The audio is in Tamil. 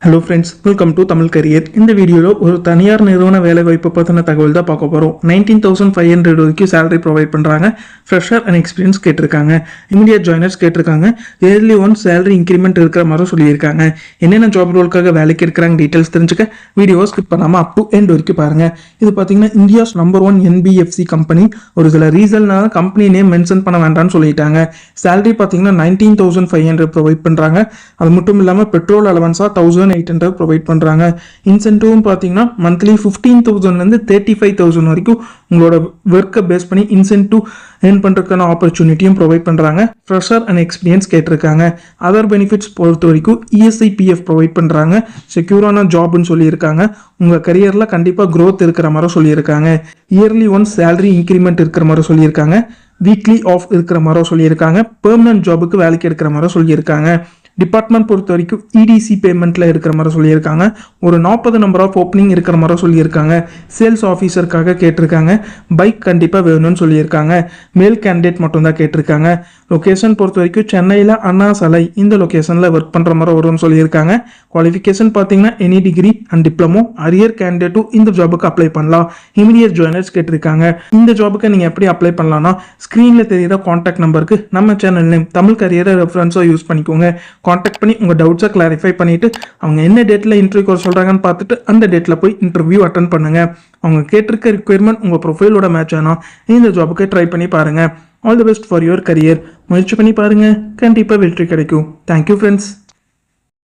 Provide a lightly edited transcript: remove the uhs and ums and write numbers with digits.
Hello friends, welcome to Tamil career. இந்த வீடியோவில் ஒரு தனியார் நிறுவன வேலைவாய்ப்பு பற்றின தகவல் தான் பார்க்க போகிறோம். 19,500 வரைக்கும் சேலரி ப்ரொவைட் பண்ணுறாங்க. ஃப்ரெஷர் அண்ட் எக்ஸ்பீரியன்ஸ் கேட்டிருக்காங்க. இமீடியட் ஜாயினர்ஸ் கேட்டிருக்காங்க. இயர்லி ஒன் சேலரி இன்க்ரிமெண்ட் இருக்கிற மாதிரி சொல்லியிருக்காங்க. என்னென்ன ஜாப் ரோலுக்காக வேலைக்கு இருக்கிறாங்க டீட்டெயில்ஸ் தெரிஞ்சுக்க வீடியோவை ஸ்கிப் பண்ணாமல் அப் டு எண்ட் வரைக்கும் பாருங்கள். இது பார்த்தீங்கன்னா இந்தியாஸ் நம்பர் 1 NBFC கம்பெனி. ஒரு சில ரீசன்னால கம்பெனி நேம் மென்ஷன் பண்ண வேண்டாம்னு சொல்லிட்டாங்க. சேலரி பார்த்தீங்கன்னா 19,500 ப்ரொவைட் பண்ணுறாங்க. அது மட்டும் இல்லாமல் பெட்ரோல் அலவன்ஸாக 1,800 ப்ரொவைட் பண்ணுறாங்க. இன்சென்டிவும் பார்த்தீங்கன்னா மந்த்லி 15,000லேருந்து 35,000 வரைக்கும் உங்களோட ஒர்க்கை பேஸ் பண்ணி இன்சென்டிவ் ஏர்ன் பண்ணுறதுக்கான ஆப்பர்ச்சுனிட்டியும் ப்ரொவைட் பண்ணுறாங்க. ஃப்ரெஷர் அண்ட் எக்ஸ்பீரியன்ஸ் கேட்டிருக்காங்க. அதர் பெனிஃபிட்ஸ் பொறுத்த வரைக்கும் ESI PF ப்ரொவைட் பண்ணுறாங்க. செக்யூரான ஜாப்னு சொல்லியிருக்காங்க. உங்கள் கரியரில் கண்டிப்பாக க்ரோத் இருக்கிற மாதிரி சொல்லியிருக்காங்க. இயர்லி ஒன் சேலரி இன்க்ரிமெண்ட் இருக்கிற மாதிரி சொல்லியிருக்காங்க. வீக்லி ஆஃப் இருக்கிற மாதிரி சொல்லியிருக்காங்க. பெர்மனன்ட் ஜாபுக்கு வேலைக்கு எடுக்கிற மாதிரி சொல்லியிருக்காங்க. டிபார்ட்மெண்ட் பொறுத்த வரைக்கும் EDC பேமெண்ட்டில் இருக்கிற மாதிரி சொல்லியிருக்காங்க. ஒரு 40 நம்பர் ஆஃப் ஓப்பனிங் இருக்கிற மாதிரி சொல்லியிருக்காங்க. சேல்ஸ் ஆஃபீஸருக்காக கேட்டிருக்காங்க. பைக் கண்டிப்பாக வேணும்னு சொல்லியிருக்காங்க. மேல் கேண்டிடேட் மட்டும்தான் கேட்டிருக்காங்க. லொக்கேஷன் பொறுத்த வரைக்கும் சென்னையில் அண்ணா சாலை இந்த லொக்கேஷனில் ஒர்க் பண்ணுற மாதிரி வரும்னு சொல்லியிருக்காங்க. குவாலிஃபிகேஷன் பார்த்தீங்கன்னா any degree and diploma. Arrear கேண்டிடேட்டும் இந்த ஜாபுக்கு அப்ளை பண்ணலாம். இமீடியட் ஜாயினர்ஸ் கேட்டிருக்காங்க. இந்த ஜாபுக்கு நீங்கள் எப்படி அப்ளை பண்ணலாம்னா ஸ்க்ரீனில் தெரிகிற கான்டாக்ட் நம்பருக்கு நம்ம சேனல் நேம் தமிழ் கரியரை ரெஃபரன்ஸாக யூஸ் பண்ணிக்கோங்க. கான்டாக்ட் பண்ணி உங்கள் டவுட்ஸை கிளாரிஃபை பண்ணிவிட்டு அவங்க என்ன டேட்டில் இன்டர்வியூ சொல்கிறாங்கன்னு பார்த்துட்டு அந்த டேட்டில் போய் இன்டர்வியூ அட்டன் பண்ணுங்கள். அவங்க கேட்டிருக்க ரிக்வயர்மெண்ட் உங்கள் ப்ரொஃபைலோட மேட்ச் ஆனால் இந்த ஜாபுக்கு ட்ரை பண்ணி பாருங்கள். All the best for your career. முயற்சி பண்ணி பாருங்கள், கண்டிப்பாக வெற்றி கிடைக்கும். Thank you friends.